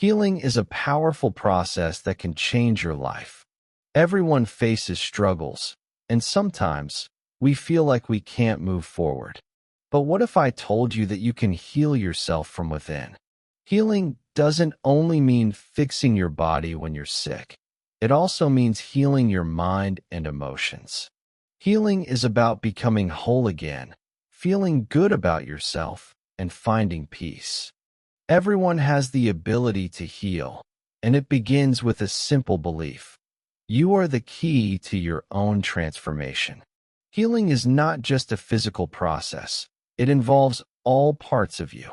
Healing is a powerful process that can change your life. Everyone faces struggles, and sometimes we feel like we can't move forward. But what if I told you that you can heal yourself from within? Healing doesn't only mean fixing your body when you're sick. It also means healing your mind and emotions. Healing is about becoming whole again, feeling good about yourself, and finding peace. Everyone has the ability to heal, and it begins with a simple belief. You are the key to your own transformation. Healing is not just a physical process. It involves all parts of you.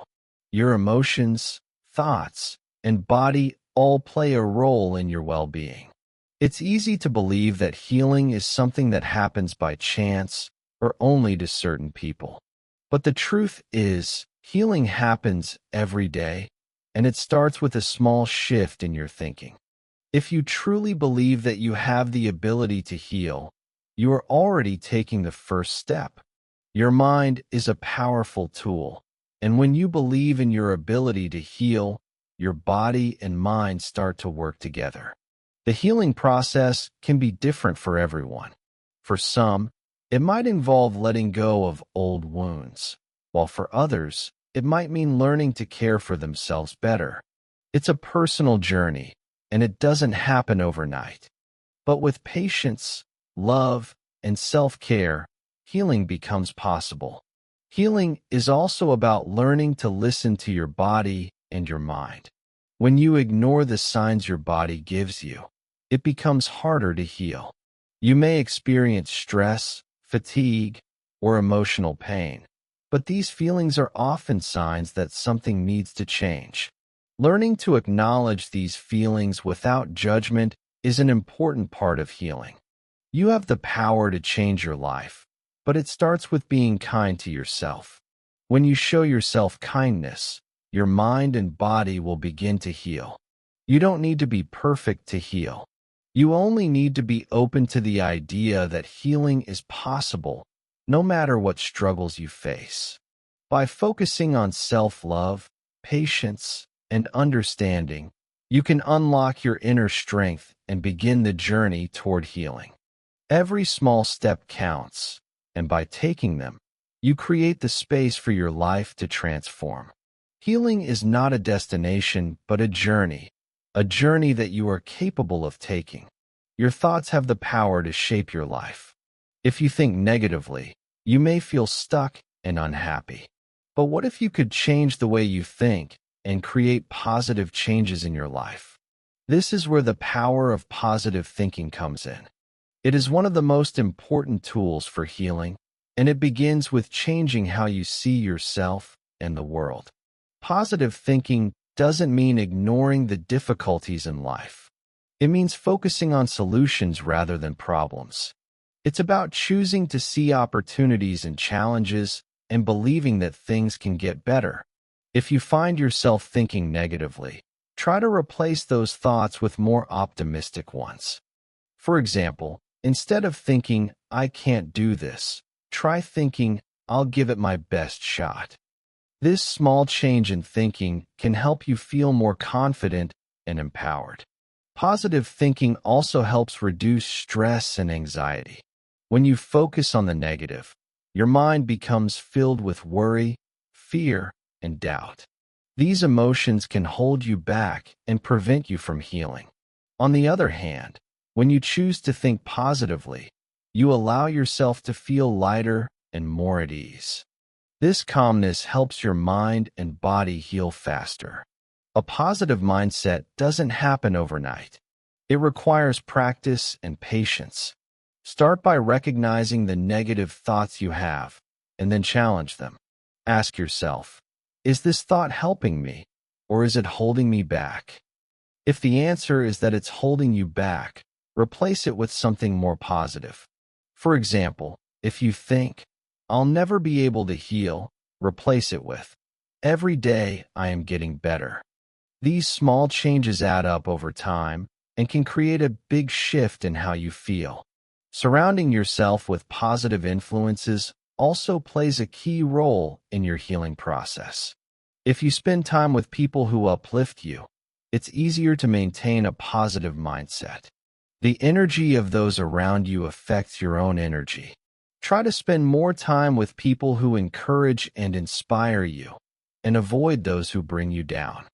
Your emotions, thoughts, and body all play a role in your well-being. It's easy to believe that healing is something that happens by chance or only to certain people. But the truth is, healing happens every day, and it starts with a small shift in your thinking. If you truly believe that you have the ability to heal, you are already taking the first step. Your mind is a powerful tool, and when you believe in your ability to heal, your body and mind start to work together. The healing process can be different for everyone. For some, it might involve letting go of old wounds, while for others, it might mean learning to care for themselves better. It's a personal journey, and it doesn't happen overnight. But with patience, love, and self-care, healing becomes possible. Healing is also about learning to listen to your body and your mind. When you ignore the signs your body gives you, it becomes harder to heal. You may experience stress, fatigue, or emotional pain, but these feelings are often signs that something needs to change. Learning to acknowledge these feelings without judgment is an important part of healing. You have the power to change your life, but it starts with being kind to yourself. When you show yourself kindness, your mind and body will begin to heal. You don't need to be perfect to heal. You only need to be open to the idea that healing is possible, no matter what struggles you face. By focusing on self-love, patience, and understanding, you can unlock your inner strength and begin the journey toward healing. Every small step counts, and by taking them, you create the space for your life to transform. Healing is not a destination, but a journey that you are capable of taking. Your thoughts have the power to shape your life. If you think negatively, you may feel stuck and unhappy. But what if you could change the way you think and create positive changes in your life? This is where the power of positive thinking comes in. It is one of the most important tools for healing, and it begins with changing how you see yourself and the world. Positive thinking doesn't mean ignoring the difficulties in life. It means focusing on solutions rather than problems. It's about choosing to see opportunities and challenges and believing that things can get better. If you find yourself thinking negatively, try to replace those thoughts with more optimistic ones. For example, instead of thinking, "I can't do this," try thinking, "I'll give it my best shot." This small change in thinking can help you feel more confident and empowered. Positive thinking also helps reduce stress and anxiety. When you focus on the negative, your mind becomes filled with worry, fear, and doubt. These emotions can hold you back and prevent you from healing. On the other hand, when you choose to think positively, you allow yourself to feel lighter and more at ease. This calmness helps your mind and body heal faster. A positive mindset doesn't happen overnight. It requires practice and patience. Start by recognizing the negative thoughts you have, and then challenge them. Ask yourself, is this thought helping me, or is it holding me back? If the answer is that it's holding you back, replace it with something more positive. For example, if you think, "I'll never be able to heal," replace it with, "Every day I am getting better." These small changes add up over time and can create a big shift in how you feel. Surrounding yourself with positive influences also plays a key role in your healing process. If you spend time with people who uplift you, it's easier to maintain a positive mindset. The energy of those around you affects your own energy. Try to spend more time with people who encourage and inspire you, and avoid those who bring you down.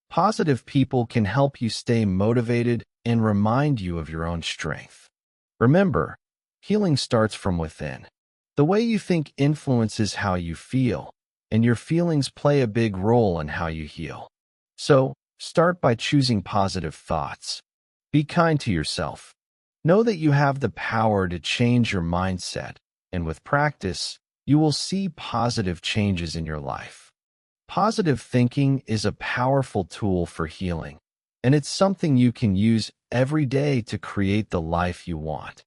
Positive people can help you stay motivated and remind you of your own strength. Remember, healing starts from within. The way you think influences how you feel, and your feelings play a big role in how you heal. So, start by choosing positive thoughts. Be kind to yourself. Know that you have the power to change your mindset, and with practice, you will see positive changes in your life. Positive thinking is a powerful tool for healing, and it's something you can use every day to create the life you want.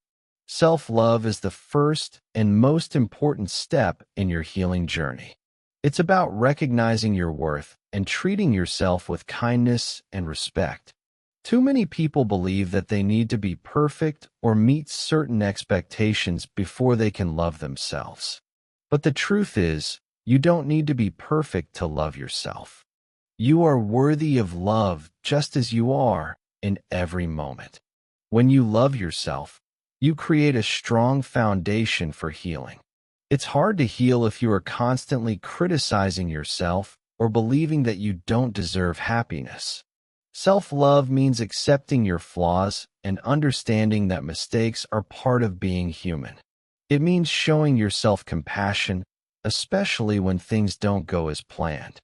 Self-love is the first and most important step in your healing journey. It's about recognizing your worth and treating yourself with kindness and respect. Too many people believe that they need to be perfect or meet certain expectations before they can love themselves. But the truth is, you don't need to be perfect to love yourself. You are worthy of love just as you are in every moment. When you love yourself, you create a strong foundation for healing. It's hard to heal if you are constantly criticizing yourself or believing that you don't deserve happiness. Self-love means accepting your flaws and understanding that mistakes are part of being human. It means showing yourself compassion, especially when things don't go as planned.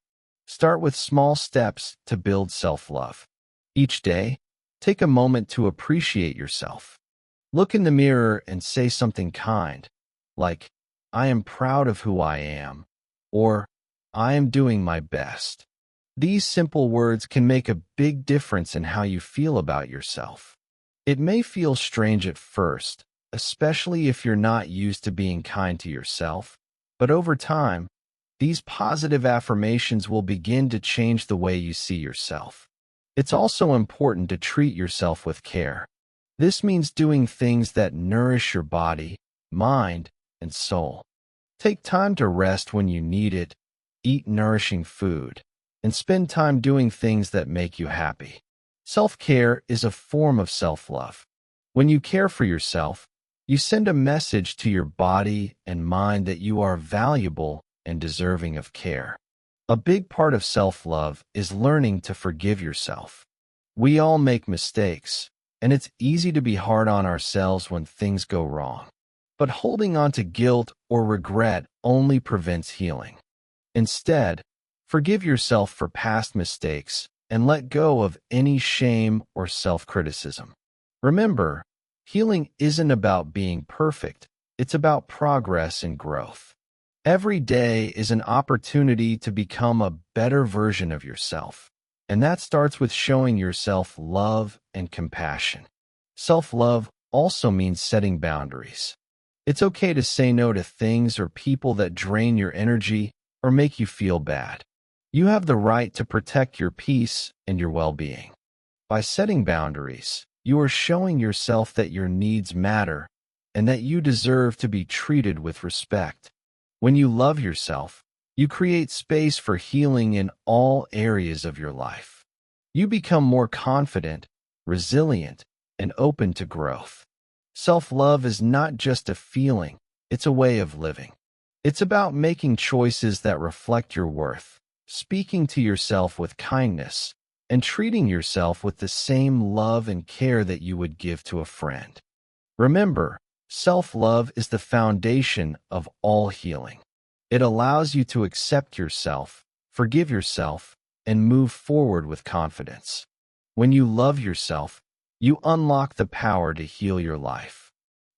Start with small steps to build self-love. Each day, take a moment to appreciate yourself. Look in the mirror and say something kind, like, "I am proud of who I am," or "I am doing my best." These simple words can make a big difference in how you feel about yourself. It may feel strange at first, especially if you're not used to being kind to yourself, but over time, these positive affirmations will begin to change the way you see yourself. It's also important to treat yourself with care. This means doing things that nourish your body, mind, and soul. Take time to rest when you need it, eat nourishing food, and spend time doing things that make you happy. Self-care is a form of self-love. When you care for yourself, you send a message to your body and mind that you are valuable and deserving of care. A big part of self-love is learning to forgive yourself. We all make mistakes, and it's easy to be hard on ourselves when things go wrong. But holding on to guilt or regret only prevents healing. Instead, forgive yourself for past mistakes and let go of any shame or self-criticism. Remember, healing isn't about being perfect, it's about progress and growth. Every day is an opportunity to become a better version of yourself, and that starts with showing yourself love and compassion. Self-love also means setting boundaries. It's okay to say no to things or people that drain your energy or make you feel bad. You have the right to protect your peace and your well-being. By setting boundaries, you are showing yourself that your needs matter and that you deserve to be treated with respect. When you love yourself, you create space for healing in all areas of your life. You become more confident, resilient, and open to growth. Self-love is not just a feeling, it's a way of living. It's about making choices that reflect your worth, speaking to yourself with kindness, and treating yourself with the same love and care that you would give to a friend. Remember, self-love is the foundation of all healing. It allows you to accept yourself, forgive yourself, and move forward with confidence. When you love yourself, you unlock the power to heal your life.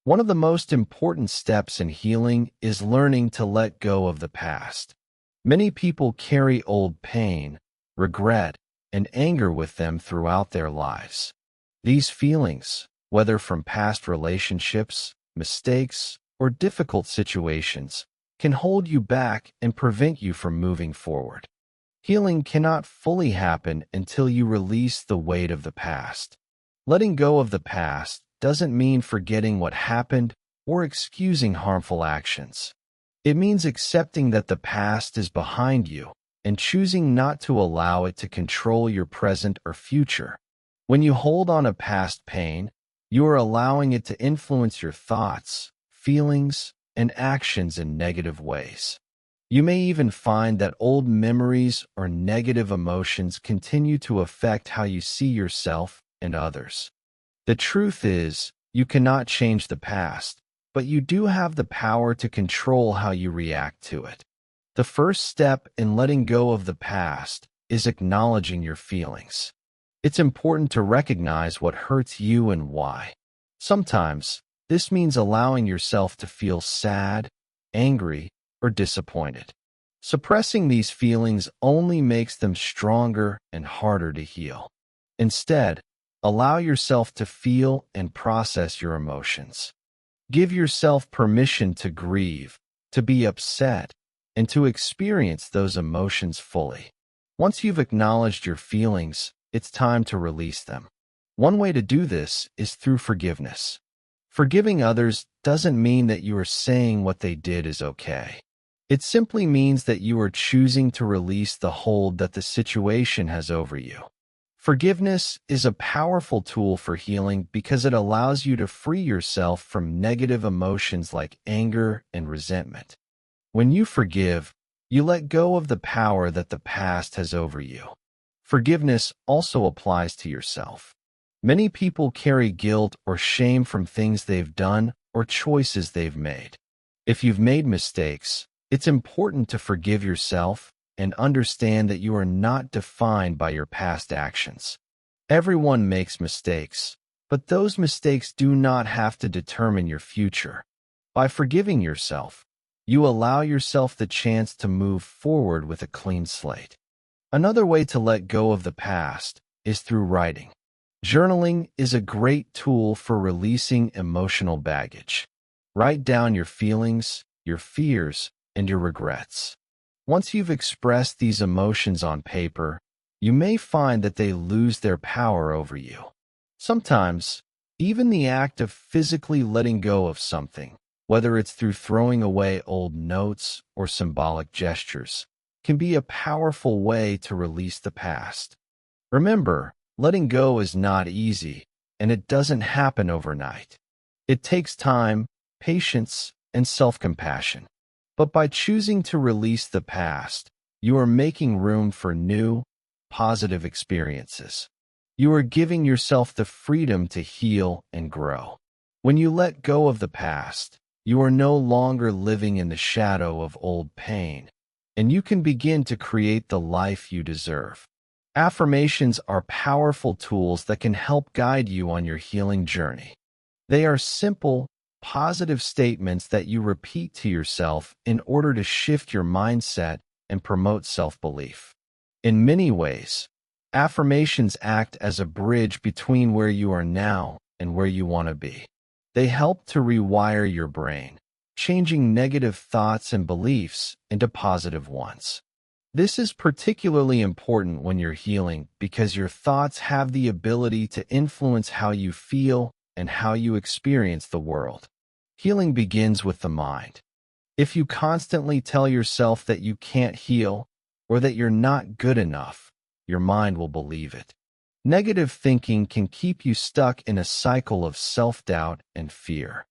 One of the most important steps in healing is learning to let go of the past. Many people carry old pain, regret, and anger with them throughout their lives. These feelings, whether from past relationships, mistakes, or difficult situations, can hold you back and prevent you from moving forward. Healing cannot fully happen until you release the weight of the past. Letting go of the past doesn't mean forgetting what happened or excusing harmful actions. It means accepting that the past is behind you and choosing not to allow it to control your present or future. When you hold on to past pain, you are allowing it to influence your thoughts, feelings, and actions in negative ways. You may even find that old memories or negative emotions continue to affect how you see yourself and others. The truth is, you cannot change the past, but you do have the power to control how you react to it. The first step in letting go of the past is acknowledging your feelings. It's important to recognize what hurts you and why. Sometimes, this means allowing yourself to feel sad, angry, or disappointed. Suppressing these feelings only makes them stronger and harder to heal. Instead, allow yourself to feel and process your emotions. Give yourself permission to grieve, to be upset, and to experience those emotions fully. Once you've acknowledged your feelings, it's time to release them. One way to do this is through forgiveness. Forgiving others doesn't mean that you are saying what they did is okay. It simply means that you are choosing to release the hold that the situation has over you. Forgiveness is a powerful tool for healing because it allows you to free yourself from negative emotions like anger and resentment. When you forgive, you let go of the power that the past has over you. Forgiveness also applies to yourself. Many people carry guilt or shame from things they've done or choices they've made. If you've made mistakes, it's important to forgive yourself and understand that you are not defined by your past actions. Everyone makes mistakes, but those mistakes do not have to determine your future. By forgiving yourself, you allow yourself the chance to move forward with a clean slate. Another way to let go of the past is through writing. Journaling is a great tool for releasing emotional baggage. Write down your feelings, your fears, and your regrets. Once you've expressed these emotions on paper, you may find that they lose their power over you. Sometimes, even the act of physically letting go of something, whether it's through throwing away old notes or symbolic gestures, can be a powerful way to release the past. Remember, letting go is not easy, and it doesn't happen overnight. It takes time, patience, and self-compassion. But by choosing to release the past, you are making room for new, positive experiences. You are giving yourself the freedom to heal and grow. When you let go of the past, you are no longer living in the shadow of old pain, and you can begin to create the life you deserve. Affirmations are powerful tools that can help guide you on your healing journey. They are simple, positive statements that you repeat to yourself in order to shift your mindset and promote self-belief. In many ways, affirmations act as a bridge between where you are now and where you want to be. They help to rewire your brain, changing negative thoughts and beliefs into positive ones. This is particularly important when you're healing because your thoughts have the ability to influence how you feel and how you experience the world. Healing begins with the mind. If you constantly tell yourself that you can't heal or that you're not good enough, your mind will believe it. Negative thinking can keep you stuck in a cycle of self-doubt and fear.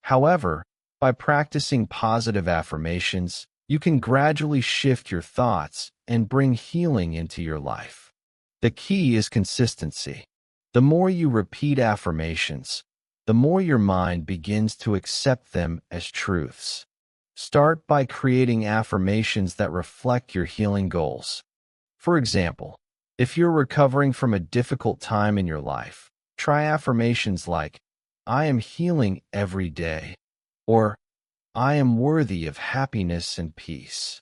However, by practicing positive affirmations, you can gradually shift your thoughts and bring healing into your life. The key is consistency. The more you repeat affirmations, the more your mind begins to accept them as truths. Start by creating affirmations that reflect your healing goals. For example, if you're recovering from a difficult time in your life, try affirmations like, "I am healing every day," or "I am worthy of happiness and peace."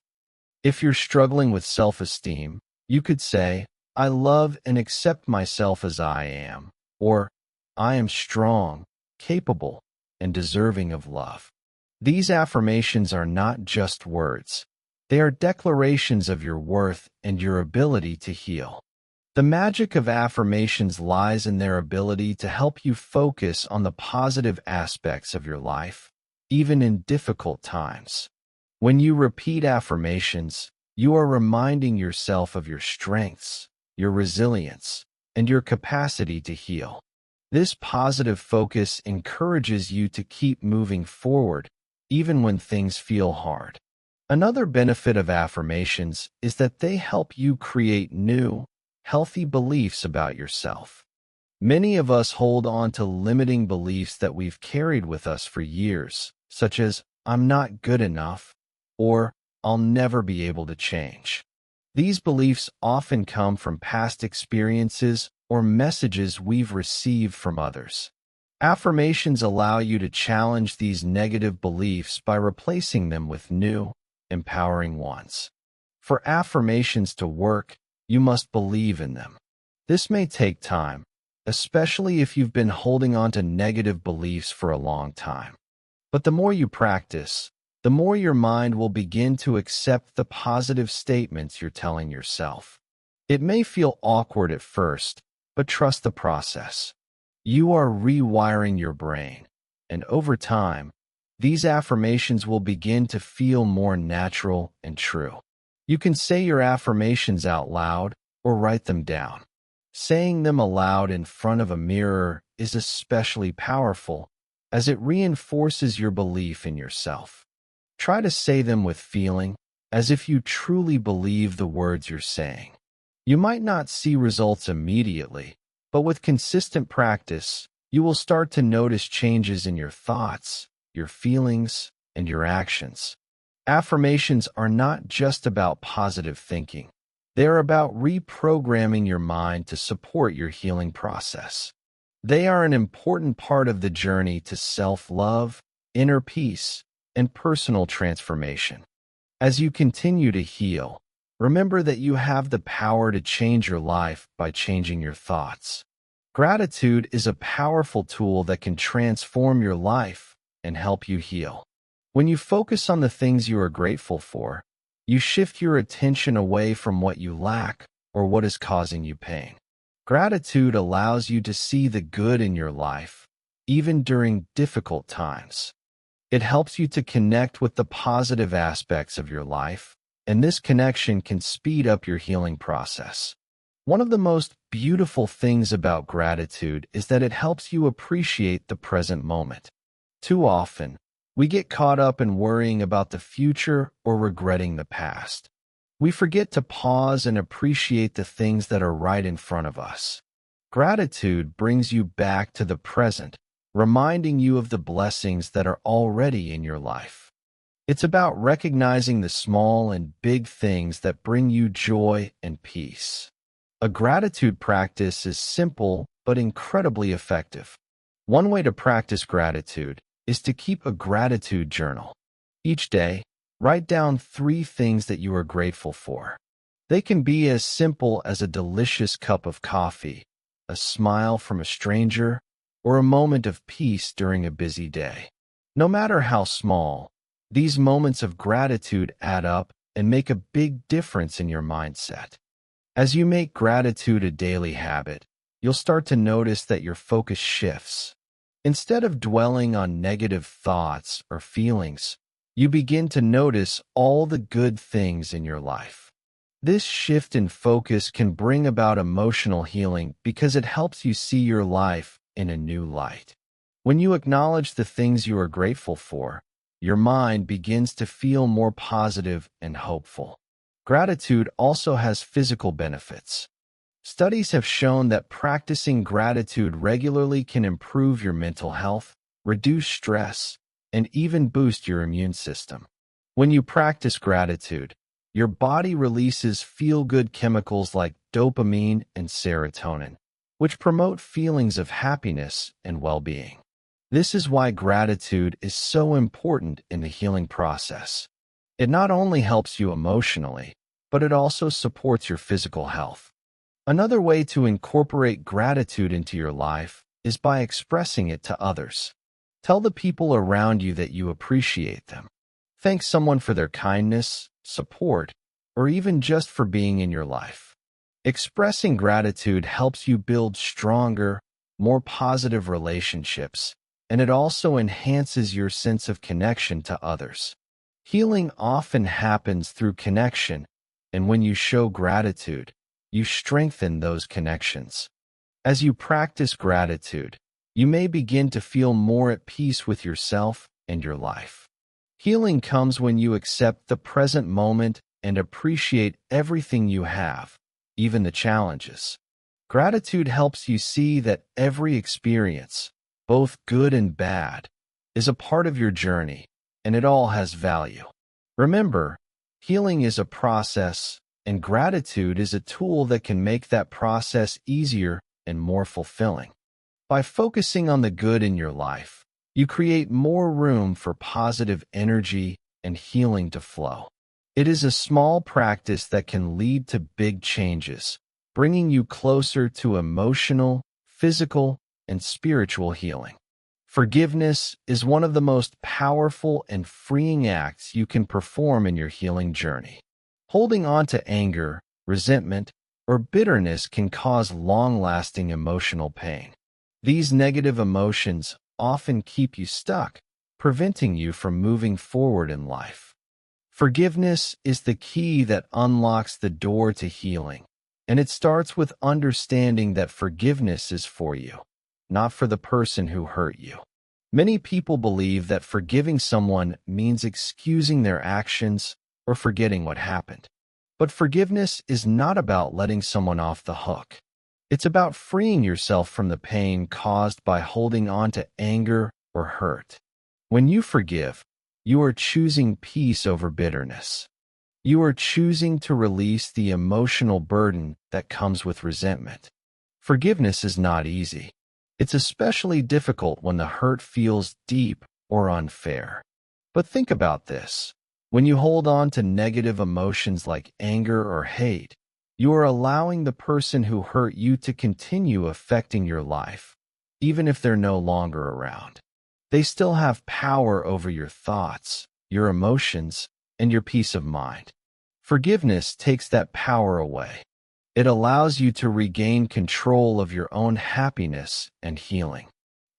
If you're struggling with self-esteem, you could say, "I love and accept myself as I am," or "I am strong, capable, and deserving of love." These affirmations are not just words. They are declarations of your worth and your ability to heal. The magic of affirmations lies in their ability to help you focus on the positive aspects of your life, even in difficult times. When you repeat affirmations, You are reminding yourself of your strengths, your resilience, and your capacity to heal. This positive focus encourages you to keep moving forward, even when things feel hard. Another benefit of affirmations is that they help you create new, healthy beliefs about yourself. Many of us hold on to limiting beliefs that we've carried with us for years, such as, "I'm not good enough," or "I'll never be able to change." These beliefs often come from past experiences or messages we've received from others. Affirmations allow you to challenge these negative beliefs by replacing them with new, empowering ones. For affirmations to work, you must believe in them. This may take time, especially if you've been holding on to negative beliefs for a long time. But the more you practice, the more your mind will begin to accept the positive statements you're telling yourself. It may feel awkward at first, but trust the process. You are rewiring your brain, and over time, these affirmations will begin to feel more natural and true. You can say your affirmations out loud or write them down. Saying them aloud in front of a mirror is especially powerful, as it reinforces your belief in yourself. Try to say them with feeling, as if you truly believe the words you're saying. You might not see results immediately, but with consistent practice, you will start to notice changes in your thoughts, your feelings, and your actions. Affirmations are not just about positive thinking. They are about reprogramming your mind to support your healing process. They are an important part of the journey to self-love, inner peace, and personal transformation. As you continue to heal, remember that you have the power to change your life by changing your thoughts. Gratitude is a powerful tool that can transform your life and help you heal. When you focus on the things you are grateful for, you shift your attention away from what you lack or what is causing you pain. Gratitude allows you to see the good in your life, even during difficult times. It helps you to connect with the positive aspects of your life, and this connection can speed up your healing process. One of the most beautiful things about gratitude is that it helps you appreciate the present moment. Too often, we get caught up in worrying about the future or regretting the past. We forget to pause and appreciate the things that are right in front of us. Gratitude brings you back to the present, reminding you of the blessings that are already in your life. It's about recognizing the small and big things that bring you joy and peace. A gratitude practice is simple but incredibly effective. One way to practice gratitude is to keep a gratitude journal. Each day, write down 3 things that you are grateful for. They can be as simple as a delicious cup of coffee, a smile from a stranger, or a moment of peace during a busy day. No matter how small, these moments of gratitude add up and make a big difference in your mindset. As you make gratitude a daily habit, you'll start to notice that your focus shifts. Instead of dwelling on negative thoughts or feelings, you begin to notice all the good things in your life. This shift in focus can bring about emotional healing because it helps you see your life in a new light. When you acknowledge the things you are grateful for, your mind begins to feel more positive and hopeful. Gratitude also has physical benefits. Studies have shown that practicing gratitude regularly can improve your mental health, reduce stress, and even boost your immune system. When you practice gratitude, your body releases feel-good chemicals like dopamine and serotonin, which promote feelings of happiness and well-being. This is why gratitude is so important in the healing process. It not only helps you emotionally, but it also supports your physical health. Another way to incorporate gratitude into your life is by expressing it to others. Tell the people around you that you appreciate them. Thank someone for their kindness, support, or even just for being in your life. Expressing gratitude helps you build stronger, more positive relationships, and it also enhances your sense of connection to others. Healing often happens through connection, And when you show gratitude, you strengthen those connections. As you practice gratitude, you may begin to feel more at peace with yourself and your life. Healing comes when you accept the present moment and appreciate everything you have, even the challenges. Gratitude helps you see that every experience, both good and bad, is a part of your journey, and it all has value. Remember, healing is a process, and gratitude is a tool that can make that process easier and more fulfilling. By focusing on the good in your life, you create more room for positive energy and healing to flow. It is a small practice that can lead to big changes, bringing you closer to emotional, physical, and spiritual healing. Forgiveness is one of the most powerful and freeing acts you can perform in your healing journey. Holding on to anger, resentment, or bitterness can cause long-lasting emotional pain. These negative emotions often keep you stuck, preventing you from moving forward in life. Forgiveness is the key that unlocks the door to healing, and it starts with understanding that forgiveness is for you, not for the person who hurt you. Many people believe that forgiving someone means excusing their actions or forgetting what happened. But forgiveness is not about letting someone off the hook. It's about freeing yourself from the pain caused by holding on to anger or hurt. When you forgive, you are choosing peace over bitterness. You are choosing to release the emotional burden that comes with resentment. Forgiveness is not easy. It's especially difficult when the hurt feels deep or unfair. But think about this. When you hold on to negative emotions like anger or hate, you are allowing the person who hurt you to continue affecting your life, even if they're no longer around. They still have power over your thoughts, your emotions, and your peace of mind. Forgiveness takes that power away. It allows you to regain control of your own happiness and healing.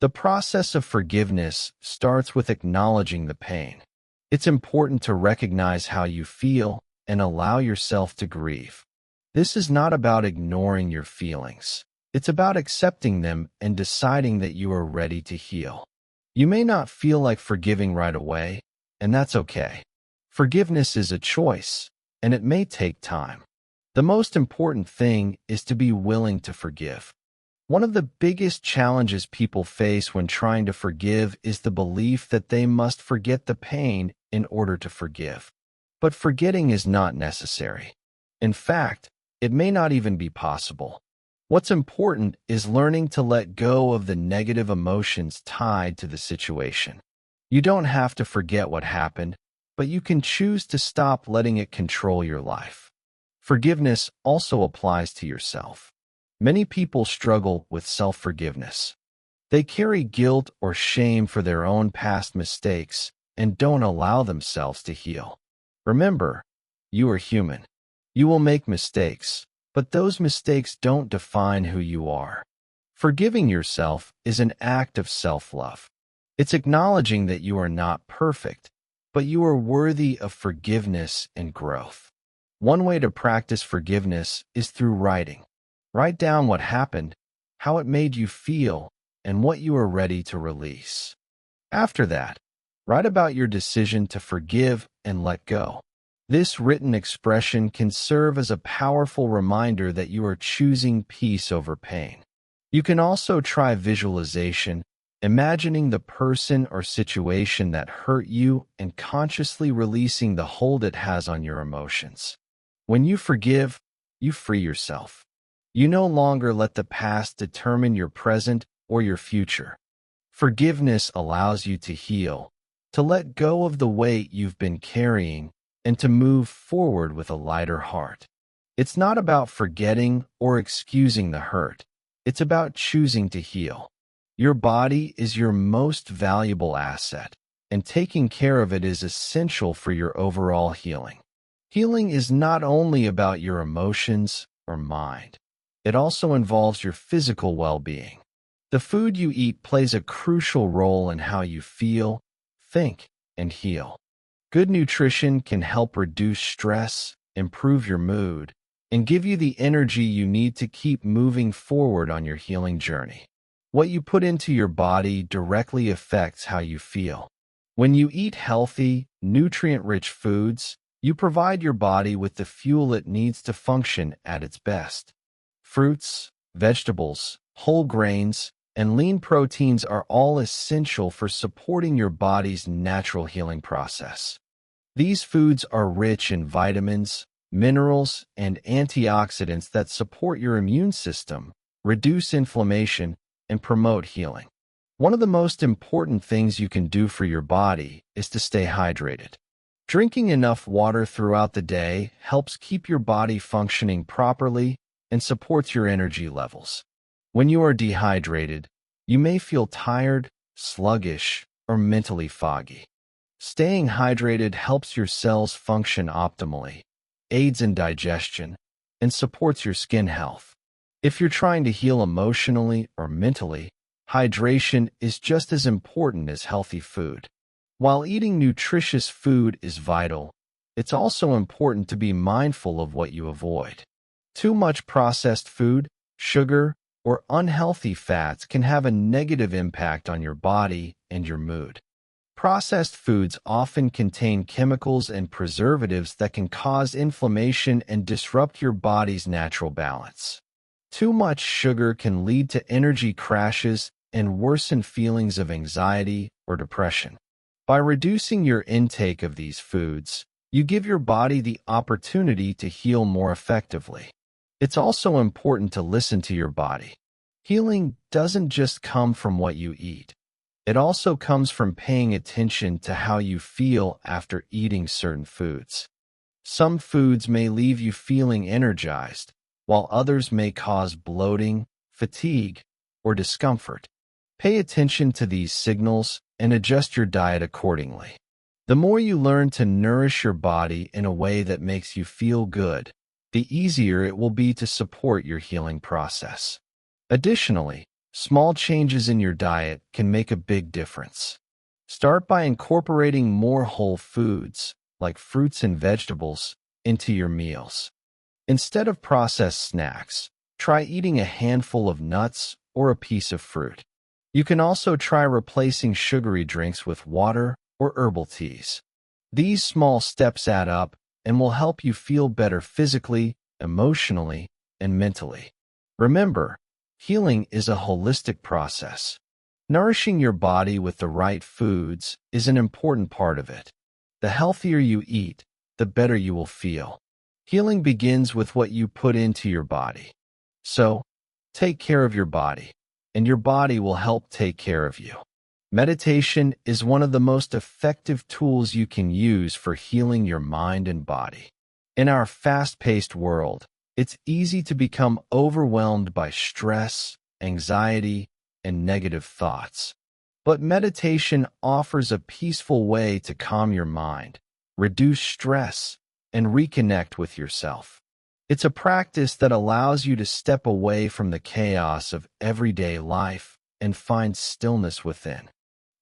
The process of forgiveness starts with acknowledging the pain. It's important to recognize how you feel and allow yourself to grieve. This is not about ignoring your feelings. It's about accepting them and deciding that you are ready to heal. You may not feel like forgiving right away, and that's okay. Forgiveness is a choice, and it may take time. The most important thing is to be willing to forgive. One of the biggest challenges people face when trying to forgive is the belief that they must forget the pain in order to forgive. But forgetting is not necessary. In fact, it may not even be possible. What's important is learning to let go of the negative emotions tied to the situation. You don't have to forget what happened, but you can choose to stop letting it control your life. Forgiveness also applies to yourself. Many people struggle with self-forgiveness. They carry guilt or shame for their own past mistakes and don't allow themselves to heal. Remember, you are human. You will make mistakes, but those mistakes don't define who you are. Forgiving yourself is an act of self-love. It's acknowledging that you are not perfect, but you are worthy of forgiveness and growth. One way to practice forgiveness is through writing. Write down what happened, how it made you feel, and what you are ready to release. After that, write about your decision to forgive and let go. This written expression can serve as a powerful reminder that you are choosing peace over pain. You can also try visualization, imagining the person or situation that hurt you and consciously releasing the hold it has on your emotions. When you forgive, you free yourself. You no longer let the past determine your present or your future. Forgiveness allows you to heal, to let go of the weight you've been carrying, and to move forward with a lighter heart. It's not about forgetting or excusing the hurt. It's about choosing to heal. Your body is your most valuable asset, and taking care of it is essential for your overall healing. Healing is not only about your emotions or mind. It also involves your physical well-being. The food you eat plays a crucial role in how you feel, think, and heal. Good nutrition can help reduce stress, improve your mood, and give you the energy you need to keep moving forward on your healing journey. What you put into your body directly affects how you feel. When you eat healthy, nutrient-rich foods, you provide your body with the fuel it needs to function at its best. Fruits, vegetables, whole grains, and lean proteins are all essential for supporting your body's natural healing process. These foods are rich in vitamins, minerals, and antioxidants that support your immune system, reduce inflammation, and promote healing. One of the most important things you can do for your body is to stay hydrated. Drinking enough water throughout the day helps keep your body functioning properly and supports your energy levels. When you are dehydrated, you may feel tired, sluggish, or mentally foggy. Staying hydrated helps your cells function optimally, aids in digestion, and supports your skin health. If you're trying to heal emotionally or mentally, hydration is just as important as healthy food. While eating nutritious food is vital, it's also important to be mindful of what you avoid. Too much processed food, sugar, or unhealthy fats can have a negative impact on your body and your mood. Processed foods often contain chemicals and preservatives that can cause inflammation and disrupt your body's natural balance. Too much sugar can lead to energy crashes and worsen feelings of anxiety or depression. By reducing your intake of these foods, you give your body the opportunity to heal more effectively. It's also important to listen to your body. Healing doesn't just come from what you eat. It also comes from paying attention to how you feel after eating certain foods. Some foods may leave you feeling energized, while others may cause bloating, fatigue, or discomfort. Pay attention to these signals and adjust your diet accordingly. The more you learn to nourish your body in a way that makes you feel good, the easier it will be to support your healing process. Additionally, small changes in your diet can make a big difference. Start by incorporating more whole foods, like fruits and vegetables, into your meals. Instead of processed snacks, try eating a handful of nuts or a piece of fruit. You can also try replacing sugary drinks with water or herbal teas. These small steps add up and will help you feel better physically, emotionally, and mentally. Remember, healing is a holistic process. Nourishing your body with the right foods is an important part of it. The healthier you eat, the better you will feel. Healing begins with what you put into your body. So, take care of your body, and your body will help take care of you. Meditation is one of the most effective tools you can use for healing your mind and body. In our fast-paced world, it's easy to become overwhelmed by stress, anxiety, and negative thoughts. But meditation offers a peaceful way to calm your mind, reduce stress, and reconnect with yourself. It's a practice that allows you to step away from the chaos of everyday life and find stillness within.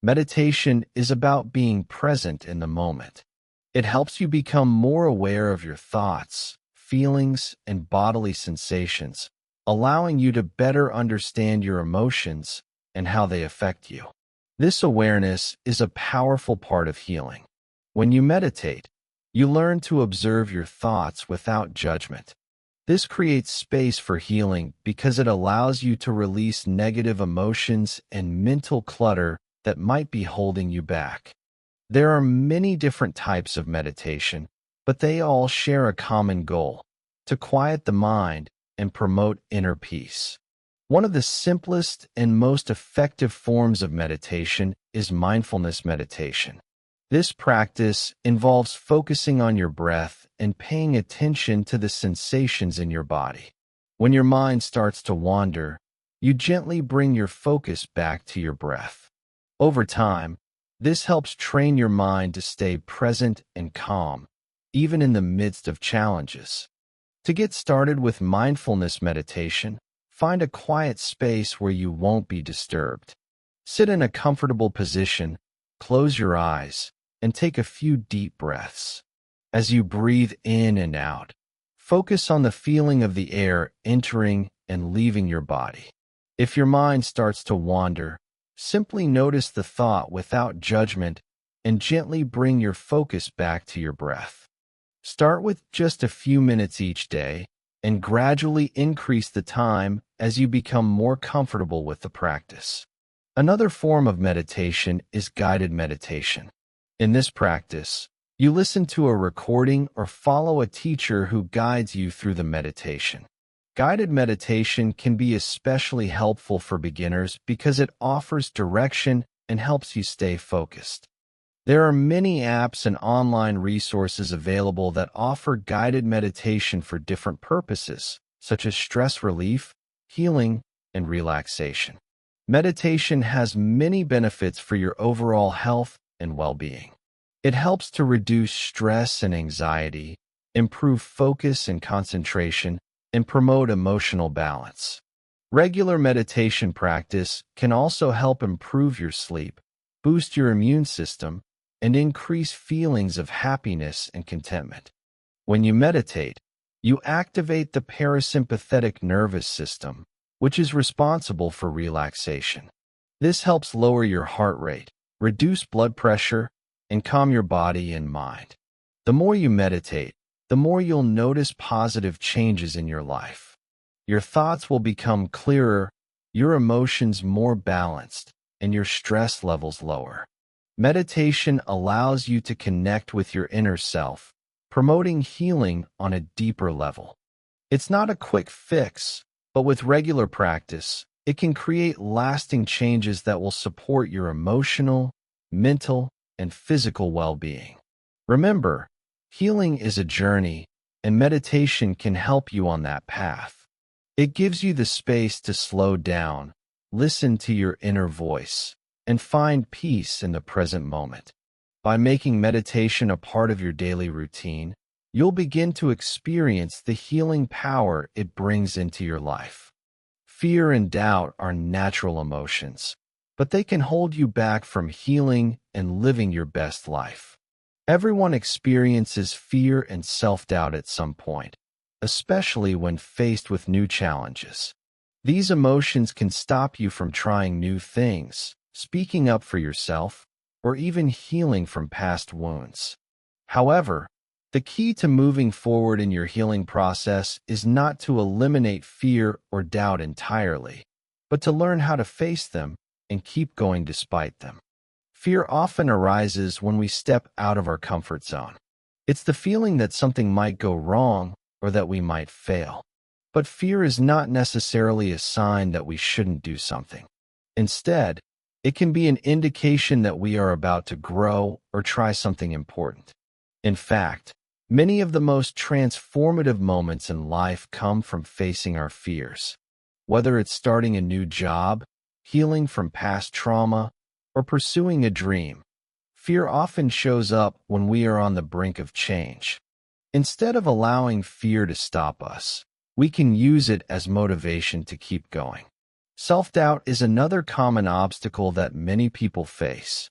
Meditation is about being present in the moment. It helps you become more aware of your thoughts, feelings, and bodily sensations, allowing you to better understand your emotions and how they affect you. This awareness is a powerful part of healing. When you meditate, you learn to observe your thoughts without judgment. This creates space for healing because it allows you to release negative emotions and mental clutter that might be holding you back. There are many different types of meditation, but they all share a common goal: to quiet the mind and promote inner peace. One of the simplest and most effective forms of meditation is mindfulness meditation. This practice involves focusing on your breath and paying attention to the sensations in your body. When your mind starts to wander, you gently bring your focus back to your breath. Over time, this helps train your mind to stay present and calm, even in the midst of challenges. To get started with mindfulness meditation, find a quiet space where you won't be disturbed. Sit in a comfortable position, close your eyes, and take a few deep breaths. As you breathe in and out, focus on the feeling of the air entering and leaving your body. If your mind starts to wander, simply notice the thought without judgment and gently bring your focus back to your breath. Start with just a few minutes each day and gradually increase the time as you become more comfortable with the practice. Another form of meditation is guided meditation. In this practice, you listen to a recording or follow a teacher who guides you through the meditation. Guided meditation can be especially helpful for beginners because it offers direction and helps you stay focused. There are many apps and online resources available that offer guided meditation for different purposes, such as stress relief, healing, and relaxation. Meditation has many benefits for your overall health and well-being. It helps to reduce stress and anxiety, improve focus and concentration, and promote emotional balance. Regular meditation practice can also help improve your sleep, boost your immune system, and increase feelings of happiness and contentment. When you meditate, you activate the parasympathetic nervous system, which is responsible for relaxation. This helps lower your heart rate, reduce blood pressure, and calm your body and mind. The more you meditate, the more you'll notice positive changes in your life. Your thoughts will become clearer, your emotions more balanced, and your stress levels lower. Meditation allows you to connect with your inner self, promoting healing on a deeper level. It's not a quick fix, but with regular practice, it can create lasting changes that will support your emotional, mental, and physical well-being. Remember, healing is a journey, and meditation can help you on that path. It gives you the space to slow down, listen to your inner voice, and find peace in the present moment. By making meditation a part of your daily routine, you'll begin to experience the healing power it brings into your life. Fear and doubt are natural emotions, but they can hold you back from healing and living your best life. Everyone experiences fear and self-doubt at some point, especially when faced with new challenges. These emotions can stop you from trying new things, speaking up for yourself, or even healing from past wounds. However, the key to moving forward in your healing process is not to eliminate fear or doubt entirely, but to learn how to face them and keep going despite them. Fear often arises when we step out of our comfort zone. It's the feeling that something might go wrong or that we might fail. But fear is not necessarily a sign that we shouldn't do something. Instead, it can be an indication that we are about to grow or try something important. In fact, many of the most transformative moments in life come from facing our fears. Whether it's starting a new job, healing from past trauma, or pursuing a dream, fear often shows up when we are on the brink of change. Instead of allowing fear to stop us, we can use it as motivation to keep going. Self-doubt is another common obstacle that many people face.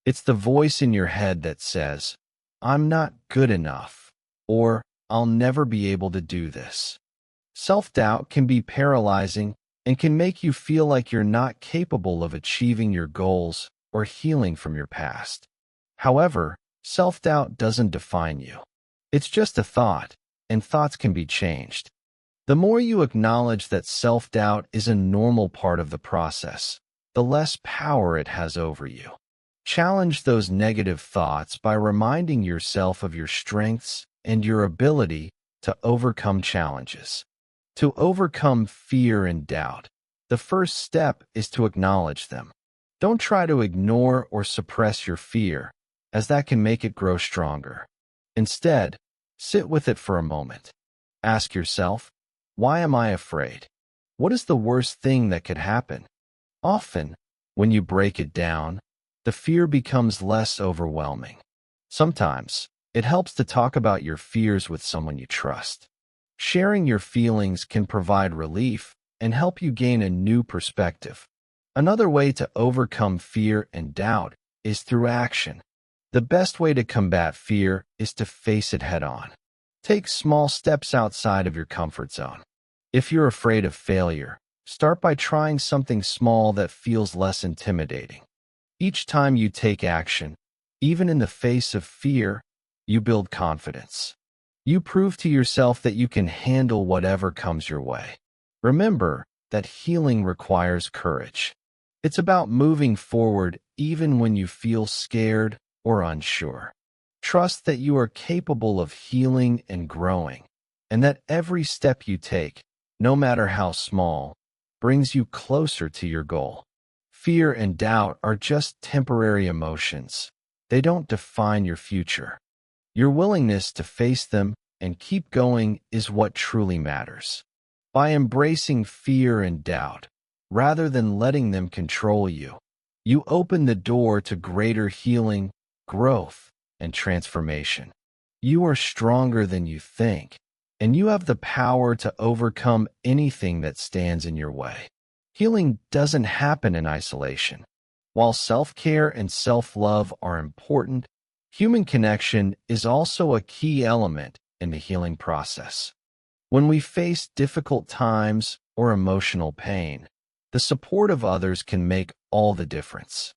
It's the voice in your head that says, "I'm not good enough," or "I'll never be able to do this." Self-doubt can be paralyzing and can make you feel like you're not capable of achieving your goals or healing from your past. However, self-doubt doesn't define you. It's just a thought, and thoughts can be changed. The more you acknowledge that self-doubt is a normal part of the process, the less power it has over you. Challenge those negative thoughts by reminding yourself of your strengths and your ability to overcome challenges. To overcome fear and doubt, the first step is to acknowledge them. Don't try to ignore or suppress your fear, as that can make it grow stronger. Instead, sit with it for a moment. Ask yourself, why am I afraid? What is the worst thing that could happen? Often, when you break it down, the fear becomes less overwhelming. Sometimes, it helps to talk about your fears with someone you trust. Sharing your feelings can provide relief and help you gain a new perspective. Another way to overcome fear and doubt is through action. The best way to combat fear is to face it head on. Take small steps outside of your comfort zone. If you're afraid of failure, start by trying something small that feels less intimidating. Each time you take action, even in the face of fear, you build confidence. You prove to yourself that you can handle whatever comes your way. Remember that healing requires courage. It's about moving forward even when you feel scared or unsure. Trust that you are capable of healing and growing, and that every step you take, no matter how small, brings you closer to your goal. Fear and doubt are just temporary emotions. They don't define your future. Your willingness to face them and keep going is what truly matters. By embracing fear and doubt, rather than letting them control you, you open the door to greater healing, growth, and transformation. You are stronger than you think, and you have the power to overcome anything that stands in your way. Healing doesn't happen in isolation. While self-care and self-love are important, human connection is also a key element in the healing process. When we face difficult times or emotional pain, the support of others can make all the difference.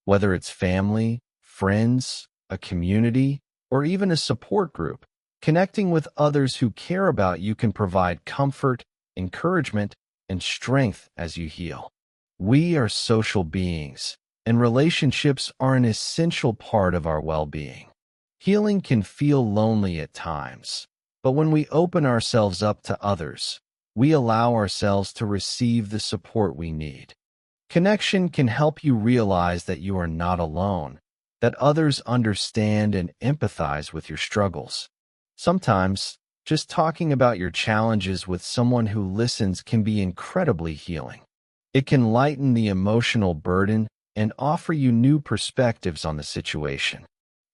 Whether it's family, friends, a community, or even a support group, connecting with others who care about you can provide comfort, encouragement, and strength as you heal. We are social beings, and relationships are an essential part of our well-being. Healing can feel lonely at times, but when we open ourselves up to others, we allow ourselves to receive the support we need. Connection can help you realize that you are not alone, that others understand and empathize with your struggles. Sometimes, just talking about your challenges with someone who listens can be incredibly healing. It can lighten the emotional burden and offer you new perspectives on the situation.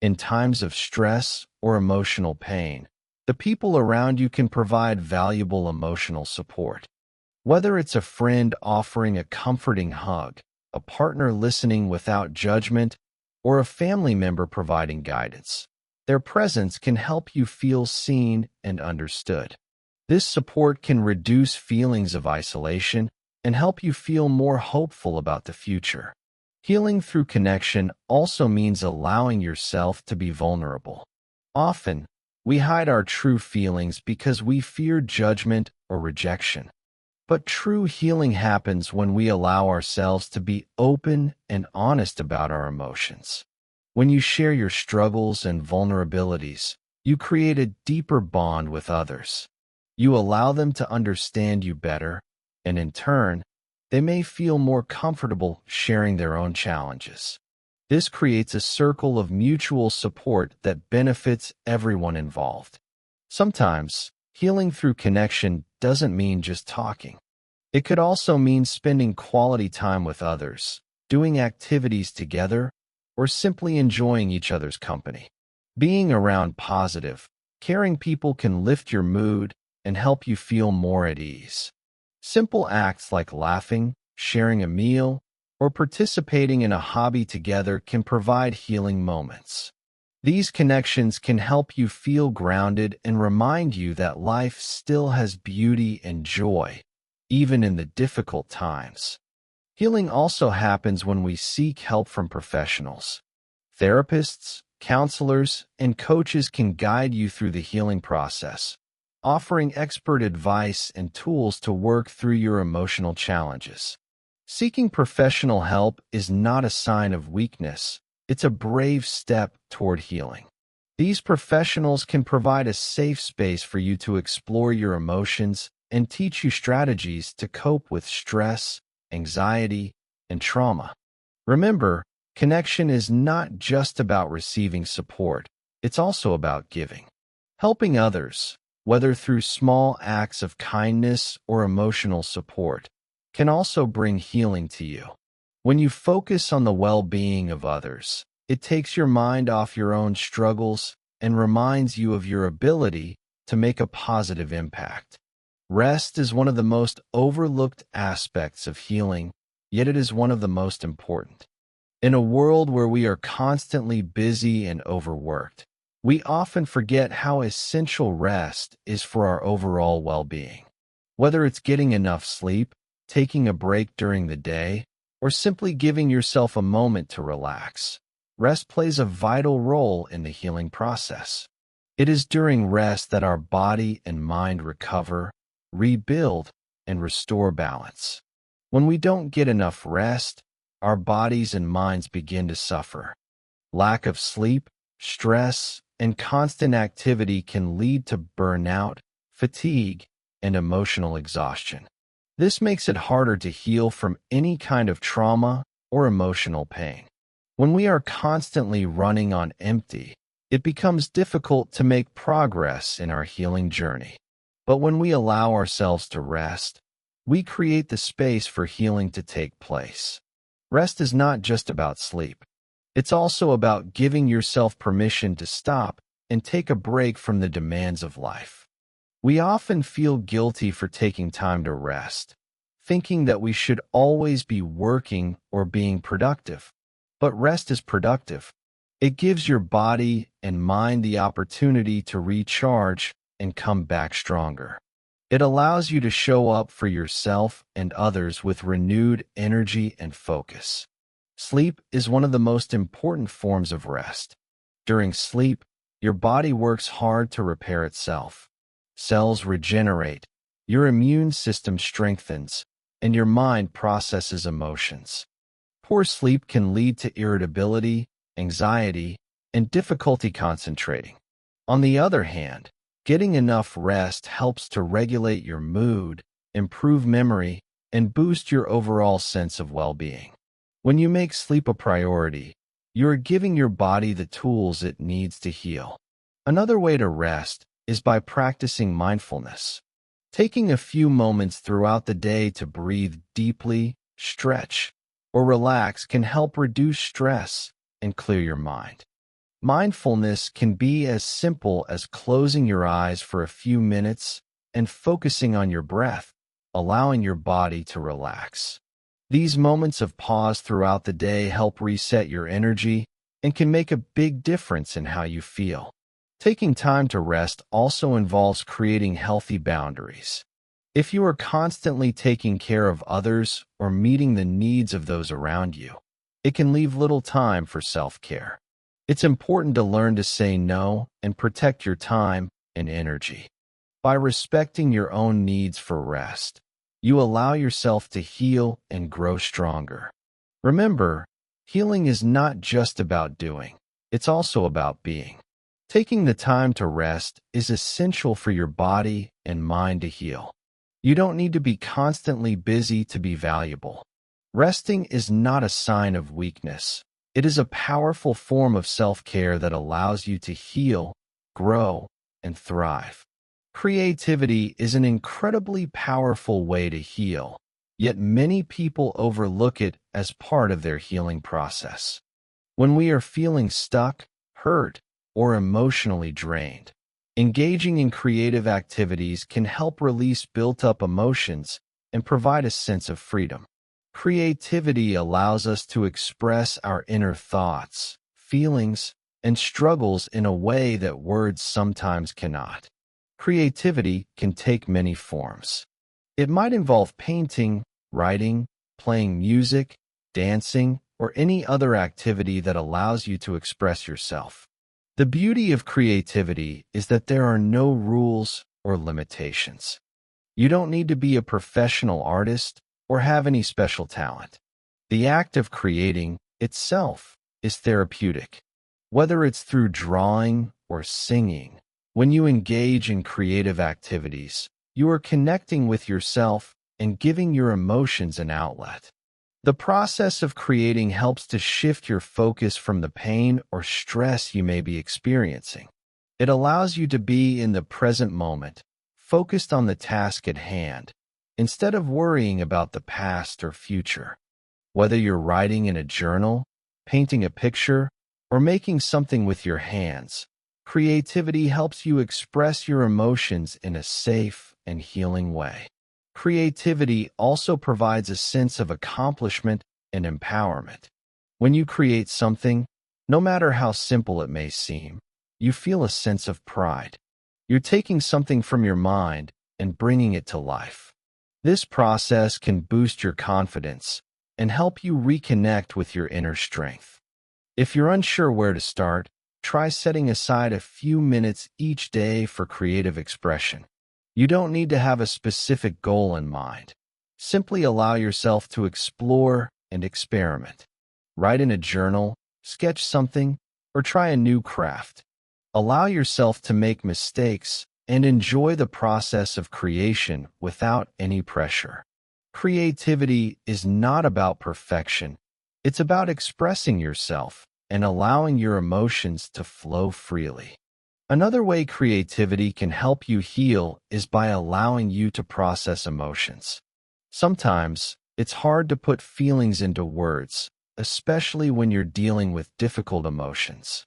In times of stress or emotional pain, the people around you can provide valuable emotional support. Whether it's a friend offering a comforting hug, a partner listening without judgment, or a family member providing guidance, their presence can help you feel seen and understood. This support can reduce feelings of isolation and help you feel more hopeful about the future. Healing through connection also means allowing yourself to be vulnerable. Often, we hide our true feelings because we fear judgment or rejection. But true healing happens when we allow ourselves to be open and honest about our emotions. When you share your struggles and vulnerabilities, you create a deeper bond with others. You allow them to understand you better, and in turn, they may feel more comfortable sharing their own challenges. This creates a circle of mutual support that benefits everyone involved. Sometimes, healing through connection doesn't mean just talking. It could also mean spending quality time with others, doing activities together, or simply enjoying each other's company. Being around positive, caring people can lift your mood and help you feel more at ease. Simple acts like laughing, sharing a meal, or participating in a hobby together can provide healing moments. These connections can help you feel grounded and remind you that life still has beauty and joy, even in the difficult times. Healing also happens when we seek help from professionals. Therapists, counselors, and coaches can guide you through the healing process, offering expert advice and tools to work through your emotional challenges. Seeking professional help is not a sign of weakness. It's a brave step toward healing. These professionals can provide a safe space for you to explore your emotions and teach you strategies to cope with stress, anxiety, and trauma. Remember, connection is not just about receiving support, it's also about giving. Helping others, whether through small acts of kindness or emotional support, can also bring healing to you. When you focus on the well-being of others, it takes your mind off your own struggles and reminds you of your ability to make a positive impact. Rest is one of the most overlooked aspects of healing, yet it is one of the most important. In a world where we are constantly busy and overworked, we often forget how essential rest is for our overall well-being. Whether it's getting enough sleep, taking a break during the day, or simply giving yourself a moment to relax, rest plays a vital role in the healing process. It is during rest that our body and mind recover, rebuild, and restore balance. When we don't get enough rest, our bodies and minds begin to suffer. Lack of sleep, stress, and constant activity can lead to burnout, fatigue, and emotional exhaustion. This makes it harder to heal from any kind of trauma or emotional pain. When we are constantly running on empty, it becomes difficult to make progress in our healing journey. But when we allow ourselves to rest, we create the space for healing to take place. Rest is not just about sleep. It's also about giving yourself permission to stop and take a break from the demands of life. We often feel guilty for taking time to rest, thinking that we should always be working or being productive. But rest is productive. It gives your body and mind the opportunity to recharge and come back stronger. It allows you to show up for yourself and others with renewed energy and focus. Sleep is one of the most important forms of rest. During sleep, your body works hard to repair itself. Cells regenerate, your immune system strengthens, and your mind processes emotions. Poor sleep can lead to irritability, anxiety, and difficulty concentrating. On the other hand, getting enough rest helps to regulate your mood, improve memory, and boost your overall sense of well-being. When you make sleep a priority, you are giving your body the tools it needs to heal. Another way to rest is by practicing mindfulness. Taking a few moments throughout the day to breathe deeply, stretch, or relax can help reduce stress and clear your mind. Mindfulness can be as simple as closing your eyes for a few minutes and focusing on your breath, allowing your body to relax. These moments of pause throughout the day help reset your energy and can make a big difference in how you feel. Taking time to rest also involves creating healthy boundaries. If you are constantly taking care of others or meeting the needs of those around you, it can leave little time for self-care. It's important to learn to say no and protect your time and energy. By respecting your own needs for rest, you allow yourself to heal and grow stronger. Remember, healing is not just about doing, it's also about being. Taking the time to rest is essential for your body and mind to heal. You don't need to be constantly busy to be valuable. Resting is not a sign of weakness. It is a powerful form of self-care that allows you to heal, grow, and thrive. Creativity is an incredibly powerful way to heal, yet many people overlook it as part of their healing process. When we are feeling stuck, hurt, or emotionally drained, engaging in creative activities can help release built-up emotions and provide a sense of freedom. Creativity allows us to express our inner thoughts, feelings, and struggles in a way that words sometimes cannot. Creativity can take many forms. It might involve painting, writing, playing music, dancing, or any other activity that allows you to express yourself. The beauty of creativity is that there are no rules or limitations. You don't need to be a professional artist or have any special talent. The act of creating itself is therapeutic. Whether it's through drawing or singing, when you engage in creative activities, you are connecting with yourself and giving your emotions an outlet. The process of creating helps to shift your focus from the pain or stress you may be experiencing. It allows you to be in the present moment, focused on the task at hand, instead of worrying about the past or future. Whether you're writing in a journal, painting a picture, or making something with your hands, creativity helps you express your emotions in a safe and healing way. Creativity also provides a sense of accomplishment and empowerment. When you create something, no matter how simple it may seem, you feel a sense of pride. You're taking something from your mind and bringing it to life. This process can boost your confidence and help you reconnect with your inner strength. If you're unsure where to start, try setting aside a few minutes each day for creative expression. You don't need to have a specific goal in mind. Simply allow yourself to explore and experiment. Write in a journal, sketch something, or try a new craft. Allow yourself to make mistakes and enjoy the process of creation without any pressure. Creativity is not about perfection. It's about expressing yourself and allowing your emotions to flow freely. Another way creativity can help you heal is by allowing you to process emotions. Sometimes, it's hard to put feelings into words, especially when you're dealing with difficult emotions.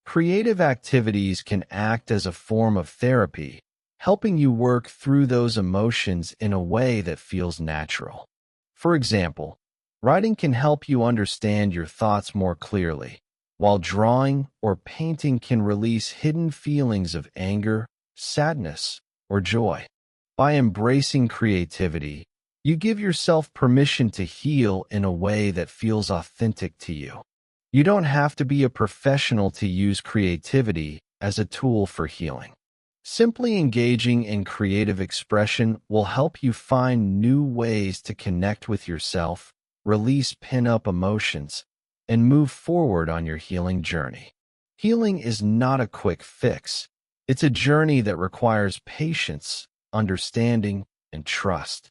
Creative activities can act as a form of therapy, helping you work through those emotions in a way that feels natural. For example, writing can help you understand your thoughts more clearly, while drawing or painting can release hidden feelings of anger, sadness, or joy. By embracing creativity, you give yourself permission to heal in a way that feels authentic to you. You don't have to be a professional to use creativity as a tool for healing. Simply engaging in creative expression will help you find new ways to connect with yourself, release pin-up emotions, and move forward on your healing journey. Healing is not a quick fix. It's a journey that requires patience, understanding, and trust.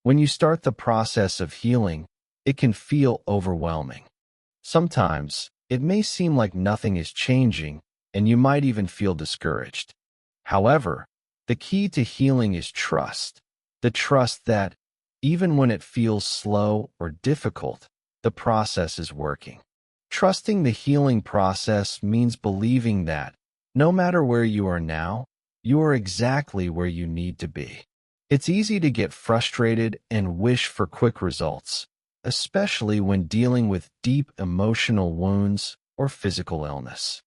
When you start the process of healing, it can feel overwhelming. Sometimes, it may seem like nothing is changing, and you might even feel discouraged. However, the key to healing is trust. The trust that, even when it feels slow or difficult, the process is working. Trusting the healing process means believing that, no matter where you are now, you are exactly where you need to be. It's easy to get frustrated and wish for quick results, especially when dealing with deep emotional wounds or physical illness.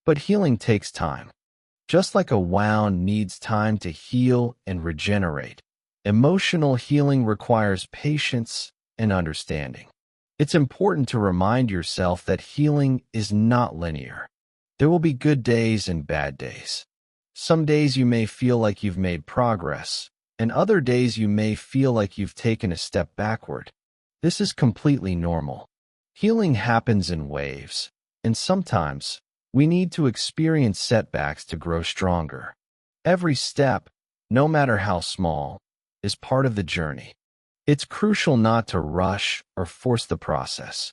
But healing takes time. Just like a wound needs time to heal and regenerate, emotional healing requires patience and understanding. It's important to remind yourself that healing is not linear. There will be good days and bad days. Some days you may feel like you've made progress, and other days you may feel like you've taken a step backward. This is completely normal. Healing happens in waves, and sometimes we need to experience setbacks to grow stronger. Every step, no matter how small, is part of the journey. It's crucial not to rush or force the process.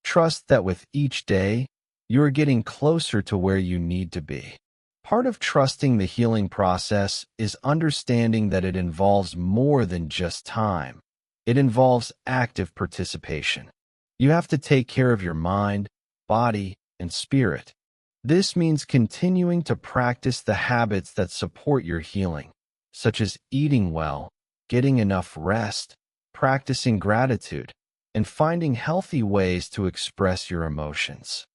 Trust that with each day, you are getting closer to where you need to be. Part of trusting the healing process is understanding that it involves more than just time. It involves active participation. You have to take care of your mind, body, and spirit. This means continuing to practice the habits that support your healing, such as eating well, getting enough rest, practicing gratitude, and finding healthy ways to express your emotions.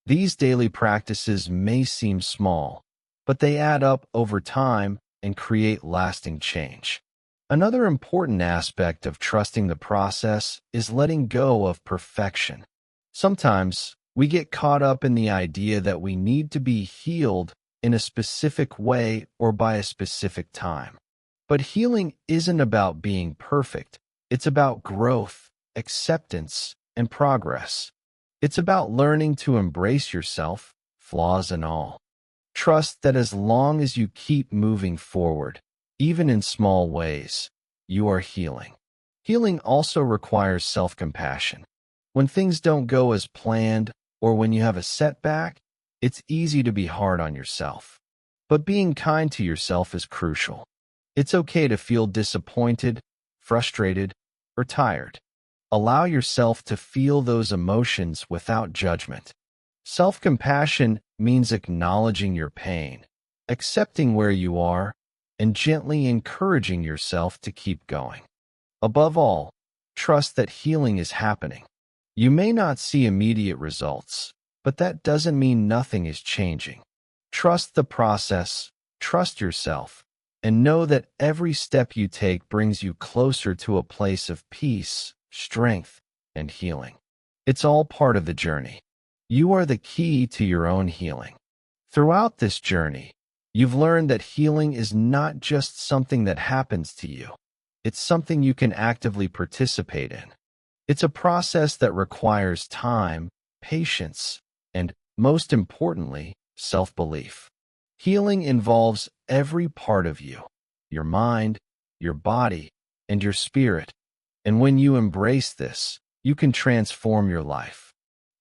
These daily practices may seem small, but they add up over time and create lasting change. Another important aspect of trusting the process is letting go of perfection. Sometimes, we get caught up in the idea that we need to be healed in a specific way or by a specific time. But healing isn't about being perfect. It's about growth, acceptance, and progress. It's about learning to embrace yourself, flaws and all. Trust that as long as you keep moving forward, even in small ways, you are healing. Healing also requires self-compassion. When things don't go as planned, or when you have a setback, it's easy to be hard on yourself. But being kind to yourself is crucial. It's okay to feel disappointed, frustrated, or tired. Allow yourself to feel those emotions without judgment. Self-compassion means acknowledging your pain, accepting where you are, and gently encouraging yourself to keep going. Above all, trust that healing is happening. You may not see immediate results, but that doesn't mean nothing is changing. Trust the process, trust yourself, and know that every step you take brings you closer to a place of peace, strength, and healing. It's all part of the journey. You are the key to your own healing. Throughout this journey, you've learned that healing is not just something that happens to you. It's something you can actively participate in. It's a process that requires time, patience, and, most importantly, self-belief. Healing involves every part of you, your mind, your body, and your spirit. And when you embrace this, you can transform your life.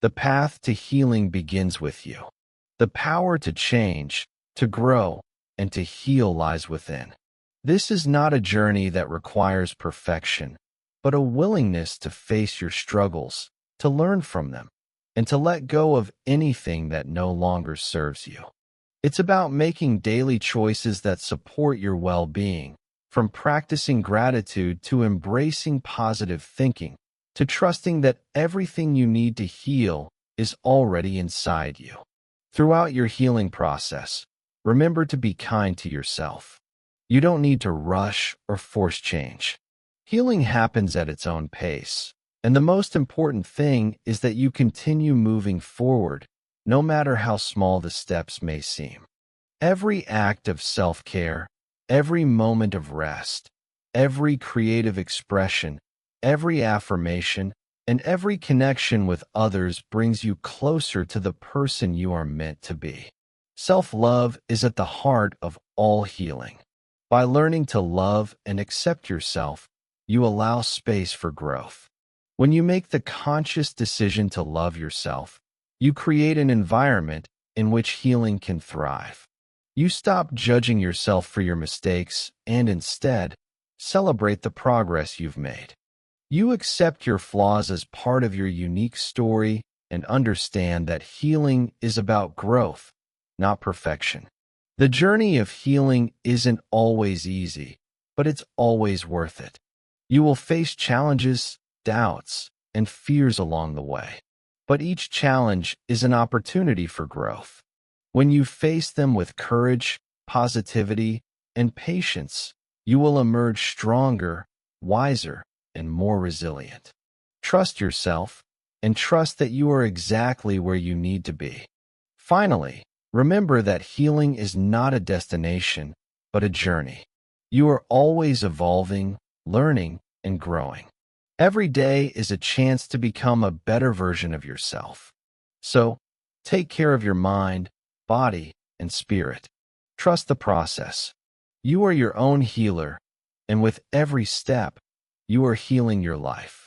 The path to healing begins with you. The power to change, to grow, and to heal lies within. This is not a journey that requires perfection, but a willingness to face your struggles, to learn from them, and to let go of anything that no longer serves you. It's about making daily choices that support your well-being, from practicing gratitude to embracing positive thinking, to trusting that everything you need to heal is already inside you. Throughout your healing process, remember to be kind to yourself. You don't need to rush or force change. Healing happens at its own pace, and the most important thing is that you continue moving forward, no matter how small the steps may seem. Every act of self-care, every moment of rest, every creative expression, every affirmation, and every connection with others brings you closer to the person you are meant to be. Self-love is at the heart of all healing. By learning to love and accept yourself, you allow space for growth. When you make the conscious decision to love yourself, you create an environment in which healing can thrive. You stop judging yourself for your mistakes and instead celebrate the progress you've made. You accept your flaws as part of your unique story and understand that healing is about growth, not perfection. The journey of healing isn't always easy, but it's always worth it. You will face challenges, doubts, and fears along the way. But each challenge is an opportunity for growth. When you face them with courage, positivity, and patience, you will emerge stronger, wiser, and more resilient. Trust yourself, and trust that you are exactly where you need to be. Finally, remember that healing is not a destination, but a journey. You are always evolving, learning, and growing. Every day is a chance to become a better version of yourself. So, take care of your mind, body, and spirit. Trust the process. You are your own healer, and with every step, you are healing your life.